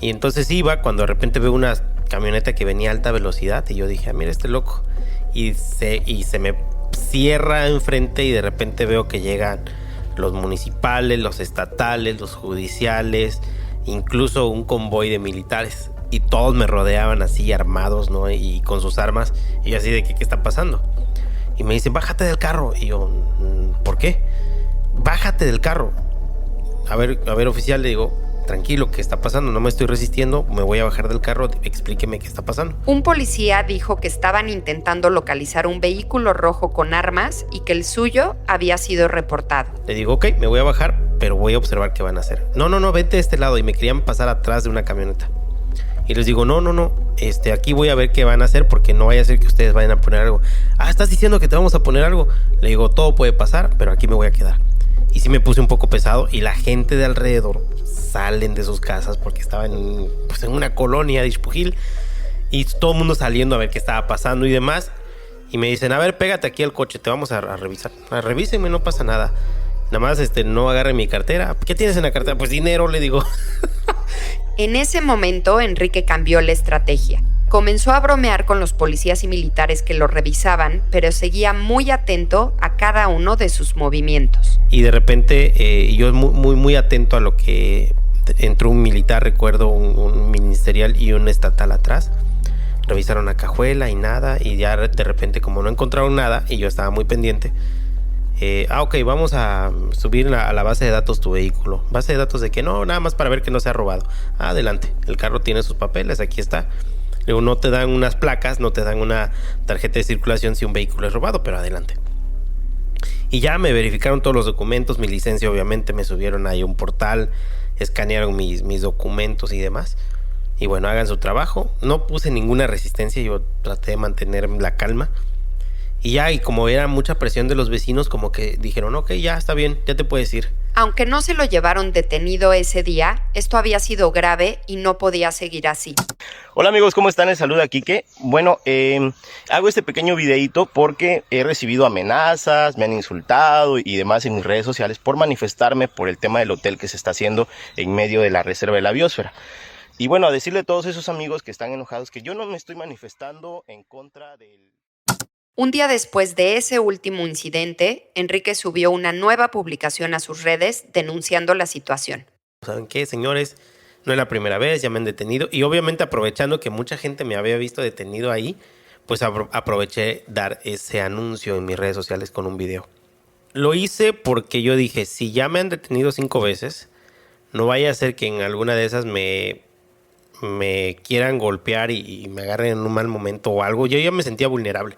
Y entonces iba cuando de repente veo una camioneta que venía a alta velocidad y yo dije, mira este loco. Y se me cierra enfrente y de repente veo que llegan los municipales, los estatales, los judiciales, incluso un convoy de militares. Y todos me rodeaban así armados, ¿no? Y con sus armas. Y yo así de, ¿qué está pasando? Y me dicen, bájate del carro. Y yo, ¿por qué? Bájate del carro. A ver, oficial, le digo, tranquilo, ¿qué está pasando? No me estoy resistiendo, me voy a bajar del carro, explíqueme qué está pasando. Un policía dijo que estaban intentando localizar un vehículo rojo con armas y que el suyo había sido reportado. Le digo, ok, me voy a bajar, pero voy a observar qué van a hacer. No, vete de este lado. Y me querían pasar atrás de una camioneta. Y les digo, no, aquí voy a ver qué van a hacer porque no vaya a ser que ustedes vayan a poner algo. ¿Estás diciendo que te vamos a poner algo? Le digo, todo puede pasar, pero aquí me voy a quedar. Y sí me puse un poco pesado y la gente de alrededor salen de sus casas porque estaban en una colonia de Ixpujil y todo el mundo saliendo a ver qué estaba pasando y demás. Y me dicen, a ver, pégate aquí al coche, te vamos a revisar. Revísenme, no pasa nada. Nada más no agarre mi cartera. ¿Qué tienes en la cartera? Pues dinero, le digo. En ese momento, Enrique cambió la estrategia. Comenzó a bromear con los policías y militares que lo revisaban, pero seguía muy atento a cada uno de sus movimientos. Y de repente, yo muy atento a lo que entró un militar, recuerdo, un ministerial y un estatal atrás. Revisaron la cajuela y nada, y ya de repente, como no encontraron nada, y yo estaba muy pendiente, ok, vamos a subir a la base de datos tu vehículo. ¿Base de datos de qué? No, nada más para ver que no se ha robado. Adelante, el carro tiene sus papeles, aquí está. Luego no te dan unas placas, no te dan una tarjeta de circulación si un vehículo es robado, pero adelante. Y ya me verificaron todos los documentos, mi licencia obviamente, me subieron ahí a un portal, escanearon mis documentos y demás. Y bueno, hagan su trabajo. No puse ninguna resistencia, yo traté de mantener la calma. Y ya, y como era mucha presión de los vecinos, como que dijeron, ok, ya está bien, ya te puedes ir. Aunque no se lo llevaron detenido ese día, esto había sido grave y no podía seguir así. Hola amigos, ¿cómo están? Les saluda Quique. Bueno, hago este pequeño videito porque he recibido amenazas, me han insultado y demás en mis redes sociales por manifestarme por el tema del hotel que se está haciendo en medio de la reserva de la biosfera. Y bueno, a decirle a todos esos amigos que están enojados que yo no me estoy manifestando en contra del... Un día después de ese último incidente, Enrique subió una nueva publicación a sus redes denunciando la situación. ¿Saben qué, señores? No es la primera vez, ya me han detenido. Y obviamente aprovechando que mucha gente me había visto detenido ahí, pues aproveché dar ese anuncio en mis redes sociales con un video. Lo hice porque yo dije, si ya me han detenido 5 veces, no vaya a ser que en alguna de esas me quieran golpear y me agarren en un mal momento o algo. Yo ya me sentía vulnerable.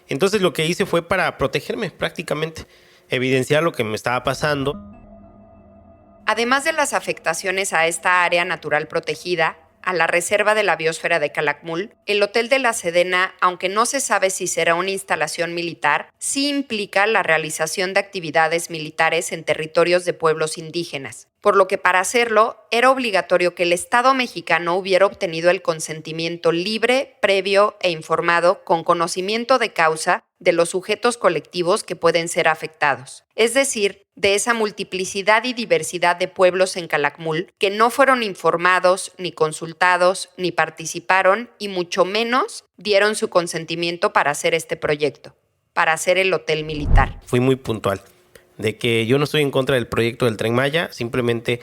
Entonces lo que hice fue para protegerme prácticamente, evidenciar lo que me estaba pasando. Además de las afectaciones a esta área natural protegida, a la reserva de la biosfera de Calakmul, el Hotel de la Sedena, aunque no se sabe si será una instalación militar, sí implica la realización de actividades militares en territorios de pueblos indígenas, por lo que para hacerlo era obligatorio que el Estado mexicano hubiera obtenido el consentimiento libre, previo e informado con conocimiento de causa de los sujetos colectivos que pueden ser afectados, es decir, de esa multiplicidad y diversidad de pueblos en Calakmul que no fueron informados, ni consultados, ni participaron y mucho menos dieron su consentimiento para hacer este proyecto, para hacer el hotel militar. Fui muy puntual de que yo no estoy en contra del proyecto del Tren Maya, simplemente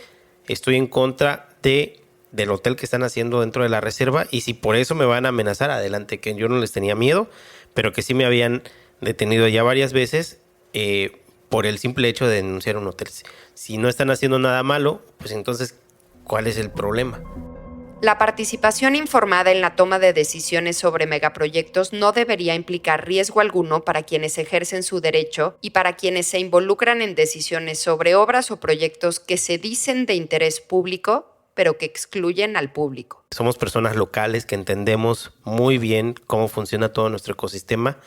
estoy en contra del hotel que están haciendo dentro de la reserva, y si por eso me van a amenazar, adelante, que yo no les tenía miedo, pero que sí me habían detenido ya varias veces por el simple hecho de denunciar un hotel. Si no están haciendo nada malo, pues entonces, ¿cuál es el problema? La participación informada en la toma de decisiones sobre megaproyectos no debería implicar riesgo alguno para quienes ejercen su derecho y para quienes se involucran en decisiones sobre obras o proyectos que se dicen de interés público, pero que excluyen al público. Somos personas locales que entendemos muy bien cómo funciona todo nuestro ecosistema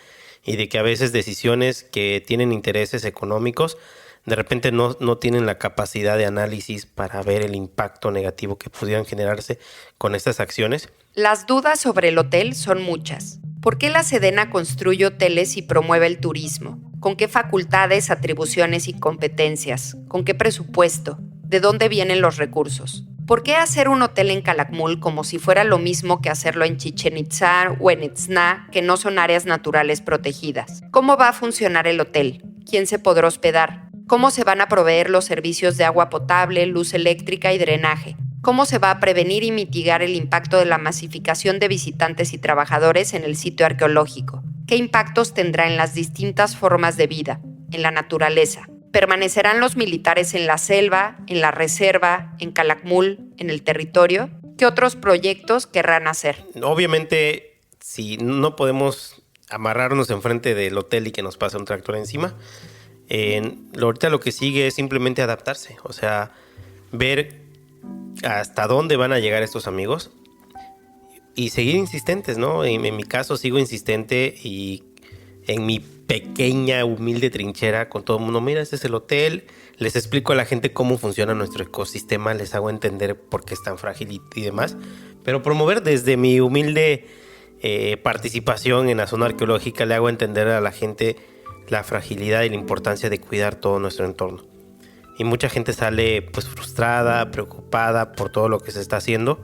y de que a veces decisiones que tienen intereses económicos de repente no tienen la capacidad de análisis para ver el impacto negativo que pudieran generarse con estas acciones. Las dudas sobre el hotel son muchas. ¿Por qué la Sedena construye hoteles y promueve el turismo? ¿Con qué facultades, atribuciones y competencias? ¿Con qué presupuesto? ¿De dónde vienen los recursos? ¿Por qué hacer un hotel en Calakmul como si fuera lo mismo que hacerlo en Chichén Itzá o en Itzná, que no son áreas naturales protegidas? ¿Cómo va a funcionar el hotel? ¿Quién se podrá hospedar? ¿Cómo se van a proveer los servicios de agua potable, luz eléctrica y drenaje? ¿Cómo se va a prevenir y mitigar el impacto de la masificación de visitantes y trabajadores en el sitio arqueológico? ¿Qué impactos tendrá en las distintas formas de vida, en la naturaleza? ¿Permanecerán los militares en la selva, en la reserva, en Calakmul, en el territorio? ¿Qué otros proyectos querrán hacer? Obviamente, si no podemos amarrarnos enfrente del hotel y que nos pase un tractor encima, ahorita lo que sigue es simplemente adaptarse, o sea, ver hasta dónde van a llegar estos amigos y seguir insistentes, ¿no? En mi caso sigo insistente y en mi pequeña, humilde trinchera con todo el mundo, mira, este es el hotel, les explico a la gente cómo funciona nuestro ecosistema, les hago entender por qué es tan frágil y demás, pero promover desde mi humilde participación en la zona arqueológica, le hago entender a la gente la fragilidad y la importancia de cuidar todo nuestro entorno. Y mucha gente sale pues frustrada, preocupada por todo lo que se está haciendo,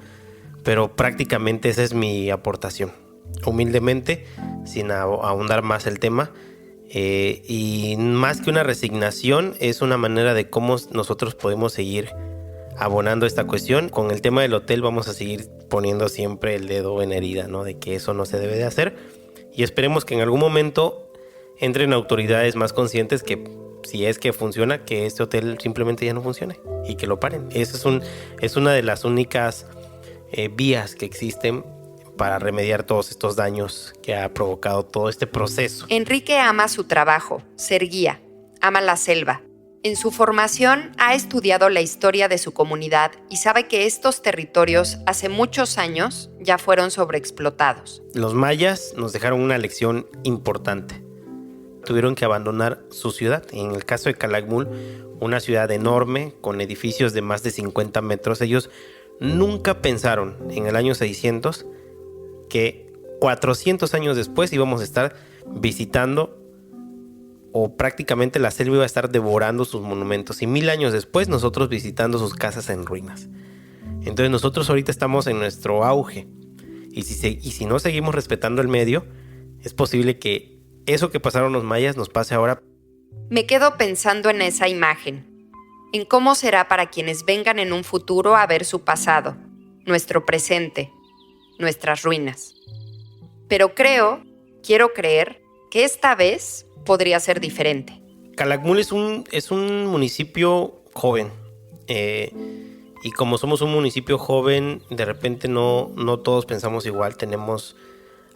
pero prácticamente esa es mi aportación, humildemente, sin ahondar más el tema. Y más que una resignación, es una manera de cómo nosotros podemos seguir abonando esta cuestión. Con el tema del hotel vamos a seguir poniendo siempre el dedo en herida, ¿no? De que eso no se debe de hacer. Y esperemos que en algún momento entren autoridades más conscientes que si es que funciona, que este hotel simplemente ya no funcione y que lo paren. Esa es una de las únicas vías que existen para remediar todos estos daños que ha provocado todo este proceso. Enrique ama su trabajo, ser guía, ama la selva. En su formación ha estudiado la historia de su comunidad y sabe que estos territorios hace muchos años ya fueron sobreexplotados. Los mayas nos dejaron una lección importante. Tuvieron que abandonar su ciudad. En el caso de Calakmul, una ciudad enorme con edificios de más de 50 metros, ellos nunca pensaron en el año 600 que 400 años después íbamos a estar visitando o prácticamente la selva iba a estar devorando sus monumentos y 1000 años después nosotros visitando sus casas en ruinas. Entonces nosotros ahorita estamos en nuestro auge y si no seguimos respetando el medio, es posible que eso que pasaron los mayas nos pase ahora. Me quedo pensando en esa imagen, en cómo será para quienes vengan en un futuro a ver su pasado, nuestro presente, nuestras ruinas. Pero quiero creer que esta vez podría ser diferente. Calakmul es un municipio joven. Y como somos un municipio joven, de repente no todos pensamos igual. Tenemos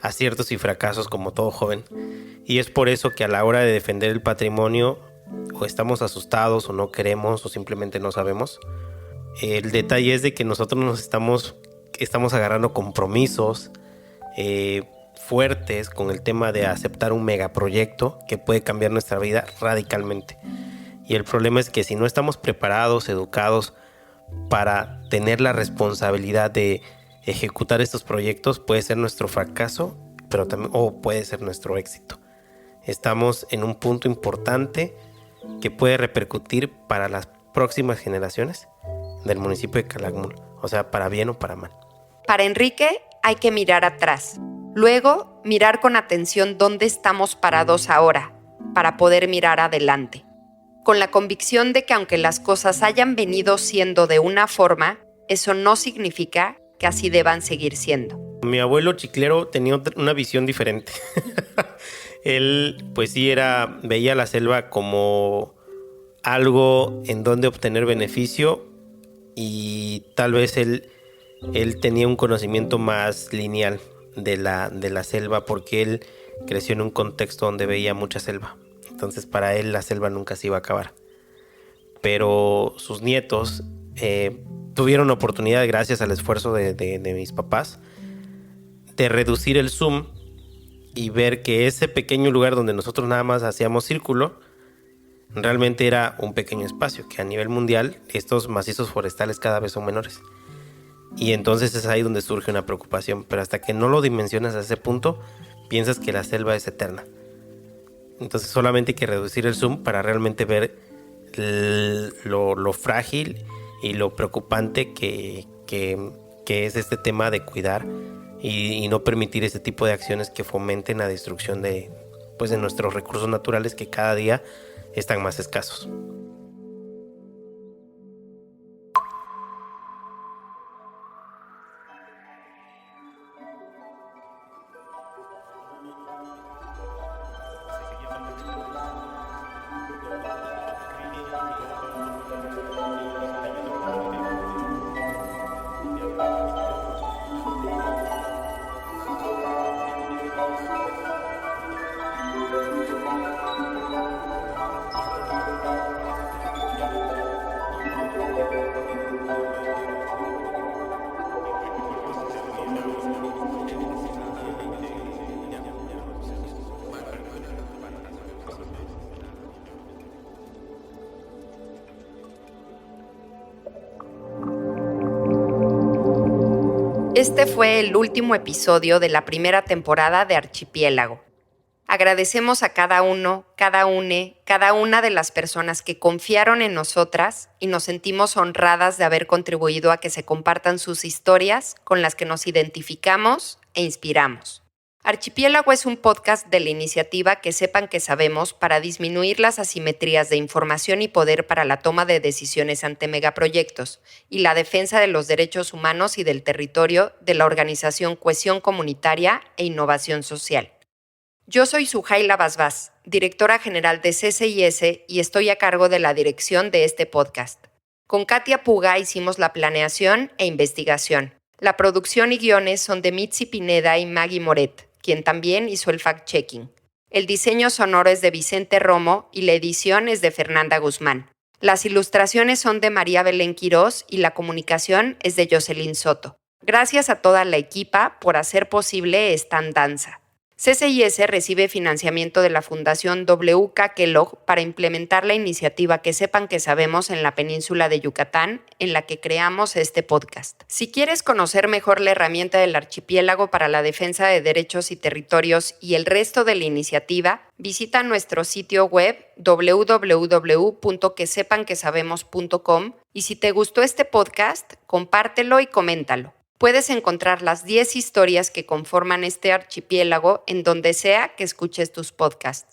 aciertos y fracasos como todo joven. Y es por eso que a la hora de defender el patrimonio, o estamos asustados, o no queremos, o simplemente no sabemos. El detalle es de que nosotros nos estamos agarrando compromisos fuertes con el tema de aceptar un megaproyecto que puede cambiar nuestra vida radicalmente. Y el problema es que si no estamos preparados, educados para tener la responsabilidad de ejecutar estos proyectos, puede ser nuestro fracaso, pero también, o puede ser nuestro éxito. Estamos en un punto importante que puede repercutir para las próximas generaciones del municipio de Calakmul, o sea, para bien o para mal. Para Enrique hay que mirar atrás, luego mirar con atención dónde estamos parados ahora, para poder mirar adelante, con la convicción de que aunque las cosas hayan venido siendo de una forma, eso no significa que así deban seguir siendo. Mi abuelo chiclero tenía una visión diferente. Él pues sí veía la selva como algo en donde obtener beneficio y tal vez él tenía un conocimiento más lineal de la selva porque él creció en un contexto donde veía mucha selva. Entonces para él la selva nunca se iba a acabar. Pero sus nietos tuvieron oportunidad, gracias al esfuerzo de mis papás, de reducir el zoom y ver que ese pequeño lugar donde nosotros nada más hacíamos círculo realmente era un pequeño espacio, que a nivel mundial estos macizos forestales cada vez son menores. Y entonces es ahí donde surge una preocupación, pero hasta que no lo dimensionas a ese punto, piensas que la selva es eterna. Entonces solamente hay que reducir el zoom para realmente ver lo frágil y lo preocupante que es este tema de cuidar y no permitir ese tipo de acciones que fomenten la destrucción de nuestros recursos naturales que cada día están más escasos. Este fue el último episodio de la primera temporada de Archipiélago. Agradecemos a cada uno, cada una de las personas que confiaron en nosotras y nos sentimos honradas de haber contribuido a que se compartan sus historias con las que nos identificamos e inspiramos. Archipiélago es un podcast de la iniciativa Que Sepan Que Sabemos para disminuir las asimetrías de información y poder para la toma de decisiones ante megaproyectos y la defensa de los derechos humanos y del territorio de la organización Cohesión Comunitaria e Innovación Social. Yo soy Suhaila Basbás, directora general de CCIS y estoy a cargo de la dirección de este podcast. Con Katia Puga hicimos la planeación e investigación. La producción y guiones son de Mitzi Pineda y Maggie Moret, quien también hizo el fact-checking. El diseño sonoro es de Vicente Romo y la edición es de Fernanda Guzmán. Las ilustraciones son de María Belén Quirós y la comunicación es de Jocelyn Soto. Gracias a toda la equipa por hacer posible esta andanza. CCIS recibe financiamiento de la Fundación W.K. Kellogg para implementar la iniciativa Que Sepan Que Sabemos en la península de Yucatán, en la que creamos este podcast. Si quieres conocer mejor la herramienta del archipiélago para la defensa de derechos y territorios y el resto de la iniciativa, visita nuestro sitio web www.quesepanquesabemos.com y si te gustó este podcast, compártelo y coméntalo. Puedes encontrar las 10 historias que conforman este archipiélago en donde sea que escuches tus podcasts.